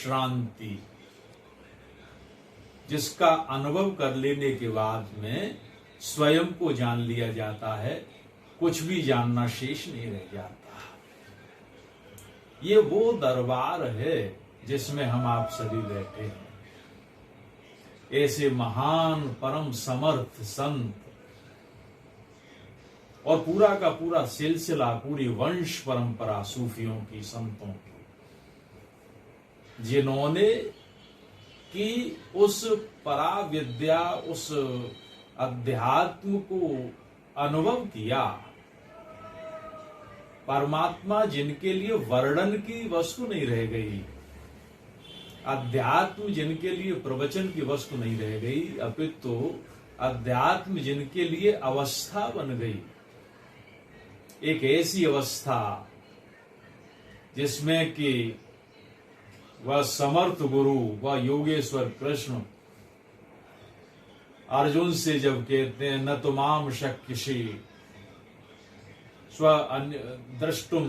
विश्रांति, जिसका अनुभव कर लेने के बाद में स्वयं को जान लिया जाता है, कुछ भी जानना शेष नहीं रह जाता। ये वो दरबार है जिसमें हम आप सभी बैठे हैं। ऐसे महान परम समर्थ संत और पूरा का पूरा सिलसिला, पूरी वंश परंपरा सूफियों की, संतों की, जिन्होंने कि उस पराविद्या, उस अध्यात्म को अनुभव किया, परमात्मा जिनके लिए वर्णन की वस्तु नहीं रह गई, अध्यात्म जिनके लिए प्रवचन की वस्तु नहीं रह गई, अपितु अध्यात्म जिनके लिए अवस्था बन गई, एक ऐसी अवस्था जिसमें कि वह समर्थ गुरु, वह योगेश्वर कृष्ण अर्जुन से जब कहते हैं, न तुमाम शक्यसी स्व द्रष्टुम,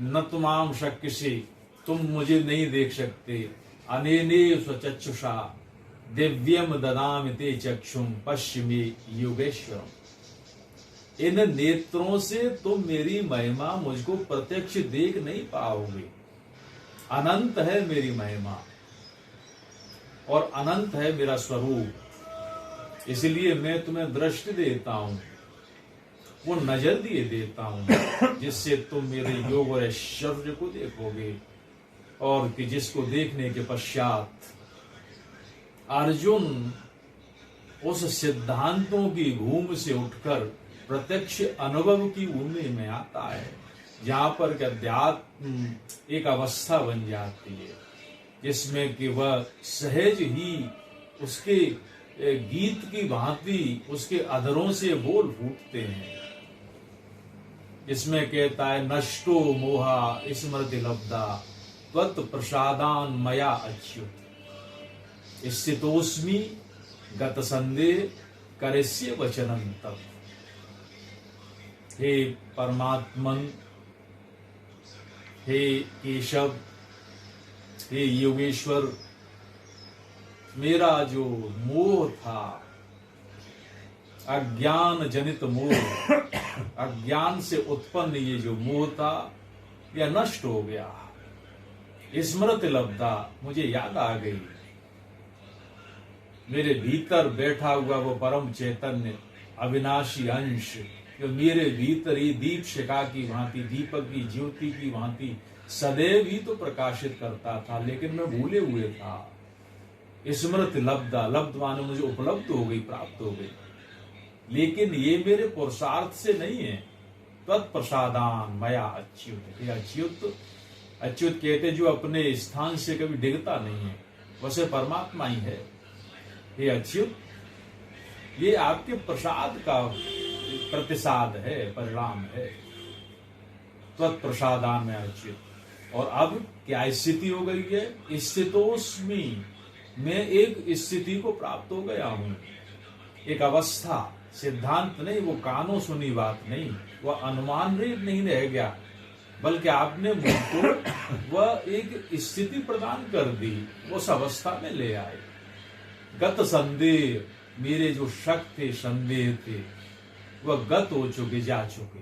न तुमाम शक्यसी, तुम मुझे नहीं देख सकते, अनेने स्वचक्षुषा दिव्यम ददामि ते चक्षुम पश्चिमी योगेश्वरम, इन नेत्रों से तुम मेरी महिमा मुझको प्रत्यक्ष देख नहीं पाओगे। अनंत है मेरी महिमा और अनंत है मेरा स्वरूप, इसलिए मैं तुम्हें दृष्टि देता हूं, वो नजर दिए देता हूं, जिससे तुम मेरे योग और ऐश्वर्य को देखोगे, और कि जिसको देखने के पश्चात अर्जुन उस सिद्धांतों की भूमि से उठकर प्रत्यक्ष अनुभव की भूमि में आता है, जहां पर कि अध्यात्म एक अवस्था बन जाती है, जिसमें कि वह सहज ही उसके गीत की भांति उसके अधरों से बोल फूटते हैं, जिसमें कहता है, नष्टो मोहा स्मृति लब्धा त्वत् प्रसादान मया अच्युत, स्थितोस्मि गत संदेह करिष्ये वचनं तव। हे परमात्मन, हे केशव, हे योगेश्वर, मेरा जो मोह था, अज्ञान जनित मोह, अज्ञान से उत्पन्न ये जो मोह था, यह नष्ट हो गया। स्मृति लब्धा, मुझे याद आ गई, मेरे भीतर बैठा हुआ वो परम चैतन्य अविनाशी अंश, जो मेरे भीतर ही दीप शिखा की भांति, दीपक की ज्योति की भांति सदैव ही तो प्रकाशित करता था, लेकिन मैं भूले हुए था। स्मृति लब्धा, लब्ध माने मुझे उपलब्ध हो गई, प्राप्त हो गई, लेकिन ये मेरे पुरुषार्थ से नहीं है। तत्प्रसादान मया अच्युत, अच्युत, अच्युत कहते जो अपने स्थान से कभी डिगता नहीं है, वैसे परमात्मा ही है। हे अच्युत, ये आपके प्रसाद का प्रतिसाद है, परिणाम है। तत्प्रसादान में अच्युत। और अब क्या स्थिति हो गई है? स्थितोस्मि, मैं एक स्थिति को प्राप्त हो गया हूं, एक अवस्था, सिद्धांत नहीं, वो कानों सुनी बात नहीं, वह अनुमान नहीं रह गया, बल्कि आपने मुझको वह एक स्थिति प्रदान कर दी, उस अवस्था में ले आए। गत संदेह, मेरे जो शक थे, संदेह थे, वह गत हो चुके, जा चुके।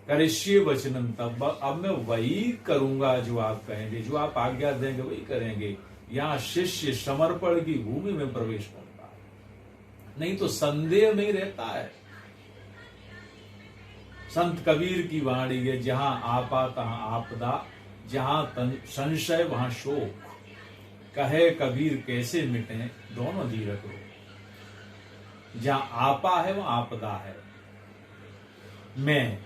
करिष्ये वचनं तव, अब मैं वही करूंगा जो आप कहेंगे, जो आप आज्ञा देंगे वही करेंगे। यहाँ शिष्य समर्पण की भूमि में प्रवेश करता है, नहीं तो संदेह नहीं रहता है। संत कबीर की वाणी है, जहां आपा तहां आपदा, जहां संशय वहां शोक, कहे कबीर कैसे मिटे दोनों धीरक रो। जहां आपा है वहां आपदा है। मैं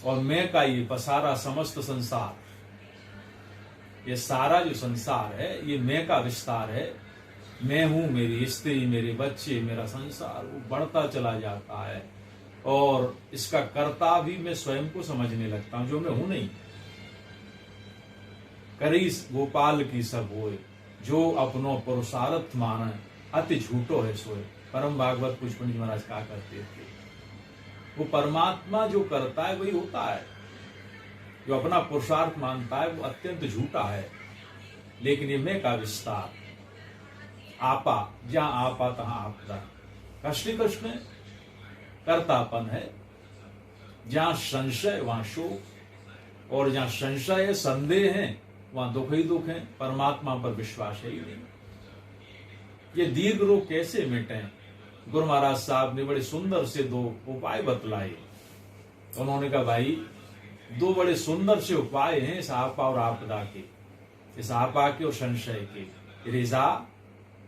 और मैं का ये पसारा समस्त संसार, ये सारा जो संसार है, ये मैं का विस्तार है। मैं हूं, मेरी स्त्री, मेरे बच्चे, मेरा संसार, वो बढ़ता चला जाता है, और इसका कर्ता भी मैं स्वयं को समझने लगता हूं, जो मैं हूं नहीं। करी गोपाल की सब होए, जो अपनो पुरुषार्थ माने, अति झूठो है सोए। परम भागवत पुष्पन जी महाराज कहा करते थे, वो परमात्मा जो करता है वही होता है। जो अपना पुरुषार्थ मानता है वो अत्यंत झूठा है। लेकिन ये मैं का विस्तार, आपा जहां आपा तहां आपदा, श्री कृष्ण कर्तापन है। जहां संशय वहां शोक, और जहां संशय है, संदेह है, वहां दुख ही दुख है। परमात्मा पर विश्वास है ही नहीं। ये दीर्घ रोग कैसे मिटे? गुरु महाराज साहब ने बड़े सुंदर से 2 उपाय बतलाए। उन्होंने कहा भाई 2 बड़े सुंदर से उपाय हैं इस आपा और आपदा के, इस आपा के और संशय के, रिजा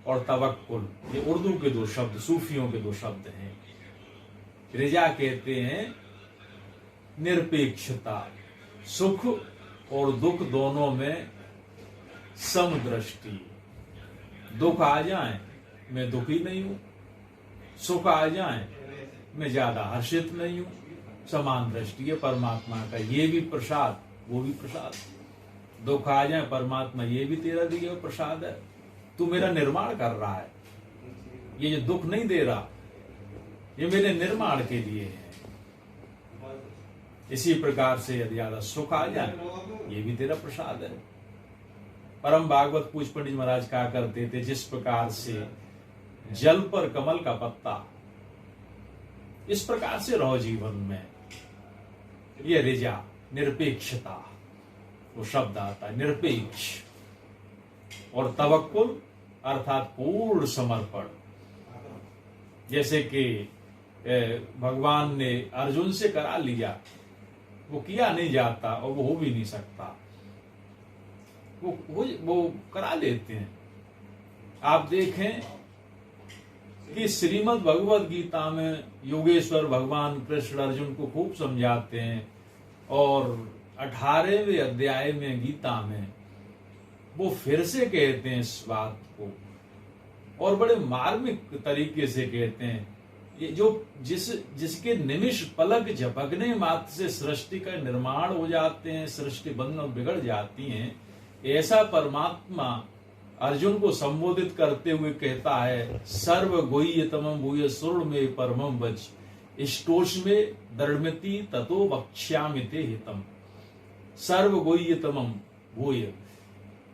और तवक्कुल। ये उर्दू के 2 शब्द, सूफियों के 2 शब्द हैं। रिजा कहते हैं निरपेक्षता, सुख और दुख दोनों में समदृष्टि। दुख आ जाए मैं दुखी नहीं हूं, सुख आ जाए मैं ज्यादा हर्षित नहीं हूं। समान दृष्टि है परमात्मा का, ये भी प्रसाद वो भी प्रसाद। दुख आ जाए परमात्मा ये भी तेरा दिया हुआ प्रसाद है, तू मेरा निर्माण कर रहा है। ये जो दुख नहीं दे रहा ये मेरे निर्माण के लिए है। इसी प्रकार से यदि ज्यादा सुख आ जाए ये भी तेरा प्रसाद है। परम भागवत पूज्य पंडित महाराज कहा करते थे, जिस प्रकार से जल पर कमल का पत्ता, इस प्रकार से रहो जीवन में। ये रिजा निरपेक्षता वो शब्द आता है, निरपेक्ष। और तवक्कुल अर्थात पूर्ण समर्पण। जैसे कि भगवान ने अर्जुन से करा लिया, वो किया नहीं जाता और वो हो भी नहीं सकता, वो करा लेते हैं। आप देखें कि श्रीमद् भगवद गीता में योगेश्वर भगवान कृष्ण अर्जुन को खूब समझाते हैं, और 18वें अध्याय में गीता में वो फिर से कहते हैं इस बात को, और बड़े मार्मिक तरीके से कहते हैं। ये जो जिसके निमिष पलक झपकने मात्र से सृष्टि का निर्माण हो जाते हैं, सृष्टि बंधन बिगड़ जाती हैं, ऐसा परमात्मा अर्जुन को संबोधित करते हुए कहता है, सर्व गुह्यतमं भूय सुर में परमं वच, इष्टोष में दृढ़मिति ततो वक्ष्यामि ते हितम। सर्व गुह्यतमं भूय,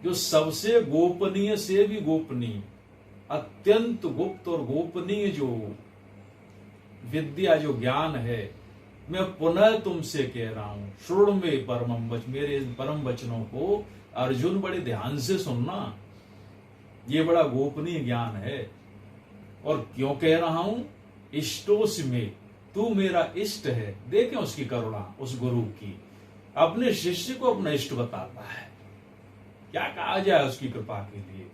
जो सबसे गोपनीय से भी गोपनीय, अत्यंत गुप्त और गोपनीय जो विद्या, जो ज्ञान है, मैं पुनः तुमसे कह रहा हूं, श्रुण में परमं वच, मेरे परम वचनों को अर्जुन बड़े ध्यान से सुनना। ये बड़ा गोपनीय ज्ञान है। और क्यों कह रहा हूं? इष्टोस में, तू मेरा इष्ट है। देखें उसकी करुणा, उस गुरु की, अपने शिष्य को अपना इष्ट बताता है। क्या कहा जाए उसकी कृपा के लिए?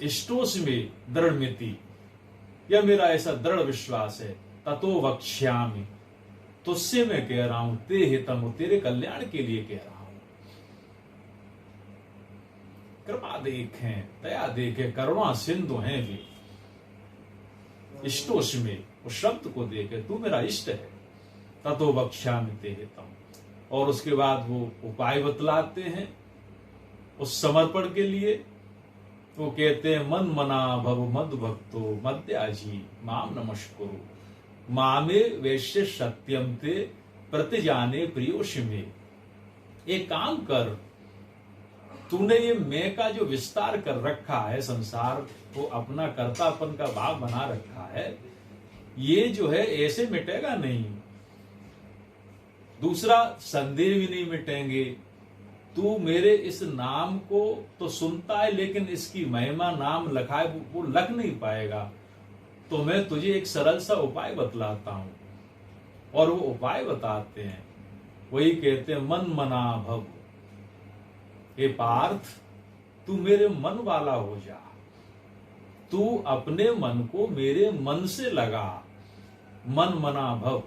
इष्टोस में दृढ़मिति, यह मेरा ऐसा दृढ़ विश्वास है। ततो वक्ष्यामि, तुझसे मैं कह रहा हूं, ते हितम, तेरे कल्याण के लिए कह रहा हूं। कृपा देखें, दया देखें, करुणा सिंधु हैं वे। इष्टोष में उस शब्द को देखे, तू मेरा इष्ट है। ततो वक्ष्यामि ते हितम। और उसके बाद वो उपाय बतलाते हैं उस समर्पण के लिए। वो कहते हैं, मन मना भव मद भक्तो मद्याजी माम नमस्कुरु, मामे वैश्य सत्यम ते प्रतिजाने प्रियोष में। एक काम कर, तूने ये मैं का जो विस्तार कर रखा है, संसार को अपना कर्तापन का भाग बना रखा है, ये जो है ऐसे मिटेगा नहीं। दूसरा, संदेह भी नहीं मिटेंगे। तू मेरे इस नाम को तो सुनता है, लेकिन इसकी महिमा नाम लखाए वो लग नहीं पाएगा। तो मैं तुझे एक सरल सा उपाय बतलाता हूं। और वो उपाय बताते हैं, वही कहते हैं, मन मना भव। हे पार्थ, तू मेरे मन वाला हो जा। तू अपने मन को मेरे मन से लगा। मन मना भव।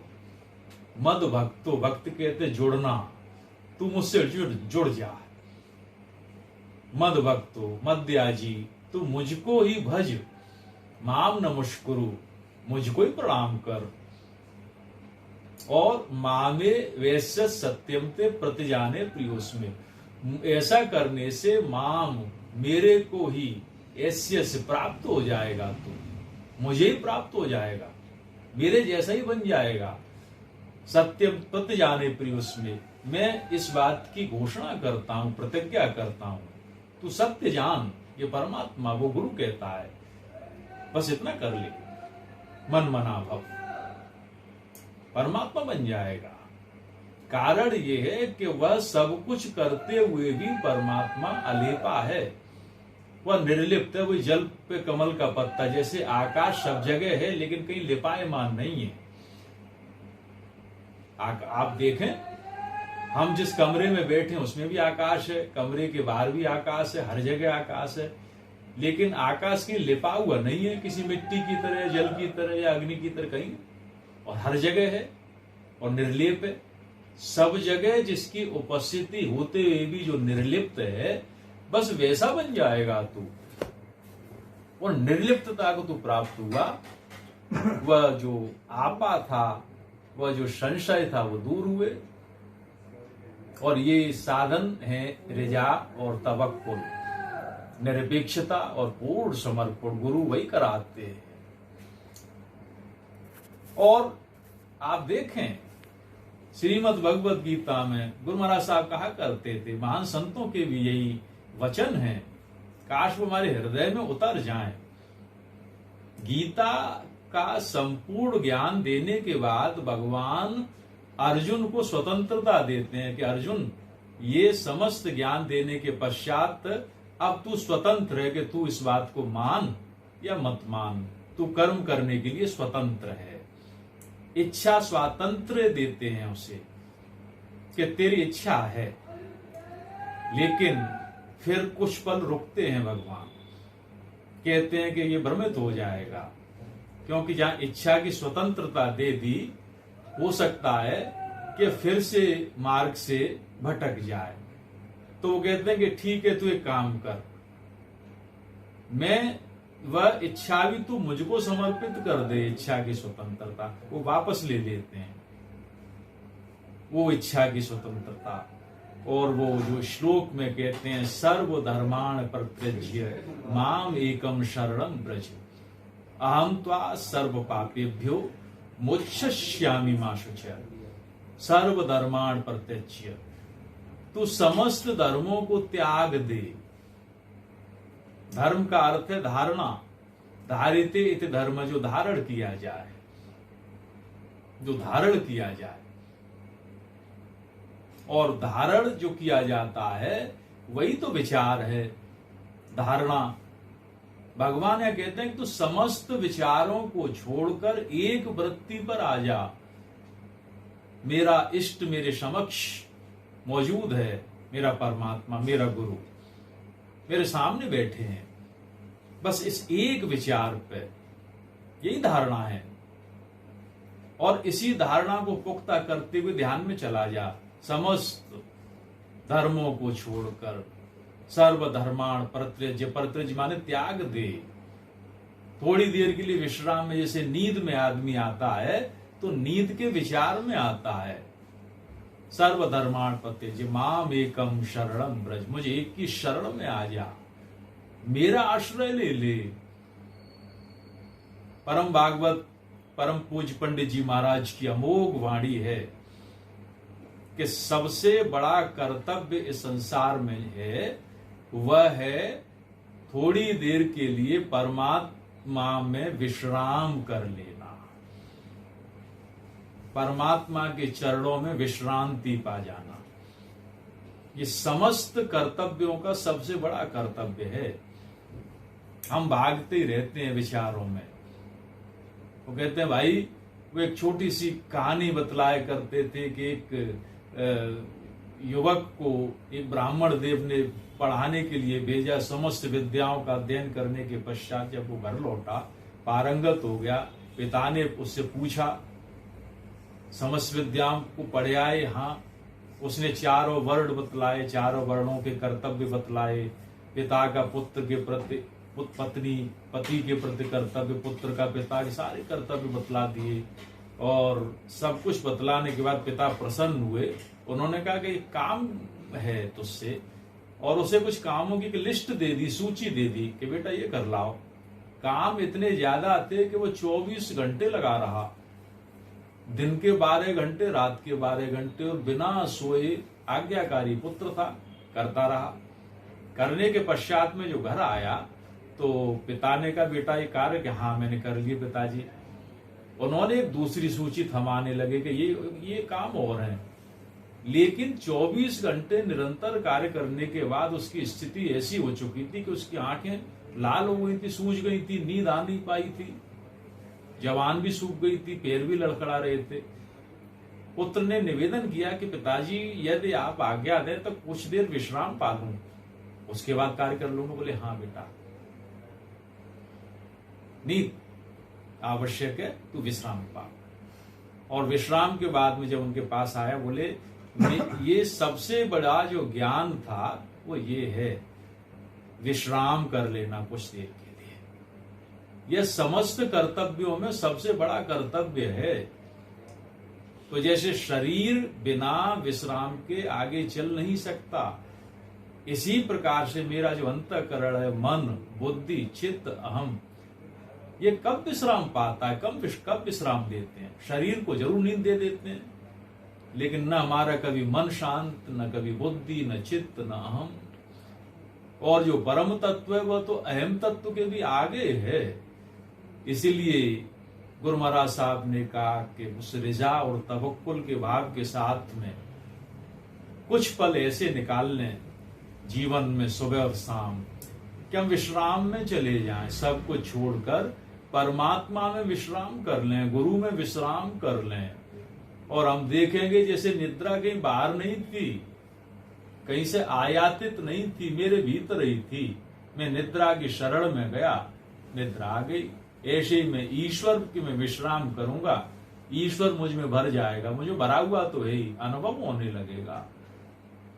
मद भक्तो, भक्त कहते जुड़ना, तू मुझसे जुड़ जा। मद भक्तो मद्याजी, तू मुझको ही भज। माम नमस्कुरु, मुझको ही प्रणाम कर। और मामे वैश्य सत्यम ते प्रतिजाने प्रियोस्मे, ऐसा करने से माम, मेरे को ही, ऐस्य से प्राप्त हो जाएगा। तू मुझे ही प्राप्त हो जाएगा, मेरे जैसा ही बन जाएगा। सत्यम प्रतिजाने प्रियोस्मे, मैं इस बात की घोषणा करता हूं, प्रतिज्ञा करता हूं, तू सत्य जान, ये परमात्मा वो गुरु कहता है, बस इतना कर ले, मन मना भव, परमात्मा बन जाएगा। कारण ये है कि वह सब कुछ करते हुए भी परमात्मा अलेपा है, वह निर्लिप्त है, वह जल पे कमल का पत्ता, जैसे आकाश सब जगह है लेकिन कहीं लिपायमान नहीं है। आप देखें, हम जिस कमरे में बैठे हैं उसमें भी आकाश है, कमरे के बाहर भी आकाश है, हर जगह आकाश है, लेकिन आकाश की लिपा हुआ नहीं है किसी मिट्टी की तरह, जल की तरह या अग्नि की तरह, कहीं, और हर जगह है और निर्लेप है। सब जगह जिसकी उपस्थिति होते हुए भी जो निर्लिप्त है, बस वैसा बन जाएगा तू, और निर्लिप्तता को तू प्राप्त हुआ। वह जो आपा था, वह जो संशय था, वो दूर हुए। और ये साधन है रिजा और तवक्कुल, निरपेक्षता और पूर्ण समर्पण, गुरु वही कराते हैं। और आप देखें, श्रीमद् भगवद गीता में गुरु महाराज साहब कहा करते थे, महान संतों के भी यही वचन है, काश वो हमारे हृदय में उतर जाएं। गीता का संपूर्ण ज्ञान देने के बाद भगवान अर्जुन को स्वतंत्रता देते हैं कि अर्जुन, ये समस्त ज्ञान देने के पश्चात अब तू स्वतंत्र है कि तू इस बात को मान या मत मान, तू कर्म करने के लिए स्वतंत्र है। इच्छा स्वातंत्र देते हैं उसे कि तेरी इच्छा है, लेकिन फिर कुछ पल रुकते हैं भगवान, कहते हैं कि ये भ्रमित हो जाएगा, क्योंकि जहां इच्छा की स्वतंत्रता दे दी, हो सकता है कि फिर से मार्ग से भटक जाए। तो वो कहते हैं कि ठीक है, तू एक काम कर, मैं वह इच्छा भी तू मुझको समर्पित कर दे, इच्छा की स्वतंत्रता वो वापस ले लेते हैं, वो इच्छा की स्वतंत्रता। और वो जो श्लोक में कहते हैं, सर्वधर्माण परित्यज्य माम एकम शरणं व्रज अहम त्वा सर्व पापेभ्यो मोक्षयिष्यामि मा शुचः। सर्वधर्माण परित्यज्य, तू समस्त धर्मों को त्याग दे। धर्म का अर्थ है धारणा, धारिते इति धर्म, जो धारण किया जाए, जो धारण किया जाए। और धारण जो किया जाता है वही तो विचार है, धारणा। भगवान यह कहते हैं कि तू समस्त विचारों को छोड़कर एक वृत्ति पर आ जा, मेरा इष्ट मेरे समक्ष मौजूद है, मेरा परमात्मा, मेरा गुरु मेरे सामने बैठे हैं, बस इस एक विचार पे, यही धारणा है। और इसी धारणा को पुख्ता करते हुए ध्यान में चला जा, समस्त धर्मों को छोड़कर, सर्वधर्माण परित्यज्य, परित्यज्य माने त्याग दे। थोड़ी देर के लिए विश्राम में, जैसे नींद में आदमी आता है तो नींद के विचार में आता है। सर्वधर्माण परित्यज्य माम एकम शरणं व्रज, मुझे एक की शरण में आ जा, मेरा आश्रय ले ले। परम भागवत परम पूज्य पंडित जी महाराज की अमोघ वाणी है कि सबसे बड़ा कर्तव्य इस संसार में है, वह है थोड़ी देर के लिए परमात्मा में विश्राम कर लेना, परमात्मा के चरणों में विश्रांति पा जाना। ये समस्त कर्तव्यों का सबसे बड़ा कर्तव्य है। हम भागते ही रहते हैं विचारों में। वो कहते हैं भाई, वो एक छोटी सी कहानी बतलाया करते थे कि एक युवक को एक ब्राह्मण देव ने पढ़ाने के लिए भेजा, समस्त विद्याओं का अध्ययन करने के पश्चात जब वो घर लौटा, पारंगत हो गया, पिता ने उससे पूछा, समस्त विद्याओं को पढ़े आए? हाँ। उसने चारों वर्ण बतलाए, चारों वर्णों के कर्तव्य बतलाए, पिता का पुत्र के प्रति, पत्नी पति के प्रति कर्तव्य, पुत्र का पिता के सारे कर्तव्य बतला दिए। और सब कुछ बतलाने के बाद पिता प्रसन्न हुए। उन्होंने कहा कि काम है तुझसे, और उसे कुछ कामों की लिस्ट दे दी, सूची दे दी कि बेटा ये कर लाओ। काम इतने ज्यादा थे कि वो 24 घंटे लगा रहा, दिन के 12 घंटे, रात के 12 घंटे, और बिना सोए आज्ञाकारी पुत्र था, करता रहा। करने के पश्चात में जो घर आया तो पिता ने कहा, बेटा ये कार्य, कि हाँ मैंने कर लिए पिताजी। उन्होंने एक दूसरी सूची थमाने लगे कि ये काम और है। लेकिन 24 घंटे निरंतर कार्य करने के बाद उसकी स्थिति ऐसी हो चुकी थी कि उसकी आंखें लाल हो गई थी, सूज गई थी, नींद आ नहीं पाई थी, जवान भी सूख गई थी, पैर भी लड़खड़ा रहे थे। पुत्र ने निवेदन किया कि पिताजी यदि आप आज्ञा दें तो कुछ देर विश्राम पा लूं, उसके बाद कार्य कर लूंगा। बोले हाँ बेटा, नींद आवश्यक है, तू विश्राम पा। और विश्राम के बाद में जब उनके पास आया, बोले ये सबसे बड़ा जो ज्ञान था वो ये है, विश्राम कर लेना कुछ देर के लिए। यह समस्त कर्तव्यों में सबसे बड़ा कर्तव्य है। तो जैसे शरीर बिना विश्राम के आगे चल नहीं सकता, इसी प्रकार से मेरा जो अंतःकरण है, मन, बुद्धि, चित्त, अहम, ये कब विश्राम पाता है, कब विश्राम देते हैं। शरीर को जरूर नींद दे देते हैं, लेकिन न हमारा कभी मन शांत, न कभी बुद्धि, न चित्त, न अहम। और जो परम तत्व है वह तो अहम तत्व के भी आगे है। इसीलिए गुरु महाराज साहब ने कहा कि उस रिजा और तवक्कुल के भाव के साथ में कुछ पल ऐसे निकाल लें जीवन में, सुबह और शाम, कि हम विश्राम में चले जाएं, सब कुछ छोड़कर परमात्मा में विश्राम कर लें, गुरु में विश्राम कर लें। और हम देखेंगे जैसे निद्रा कहीं बाहर नहीं थी, कहीं से आयातित नहीं थी, मेरे भीतर ही थी। मैं निद्रा की शरण में गया, निद्रा आ गई। ऐसे ही मैं ईश्वर की में विश्राम करूंगा, ईश्वर मुझ में भर जाएगा, मुझे भरा हुआ तो है ही, अनुभव होने लगेगा,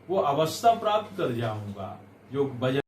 वो अवस्था प्राप्त कर जाऊंगा जो भजन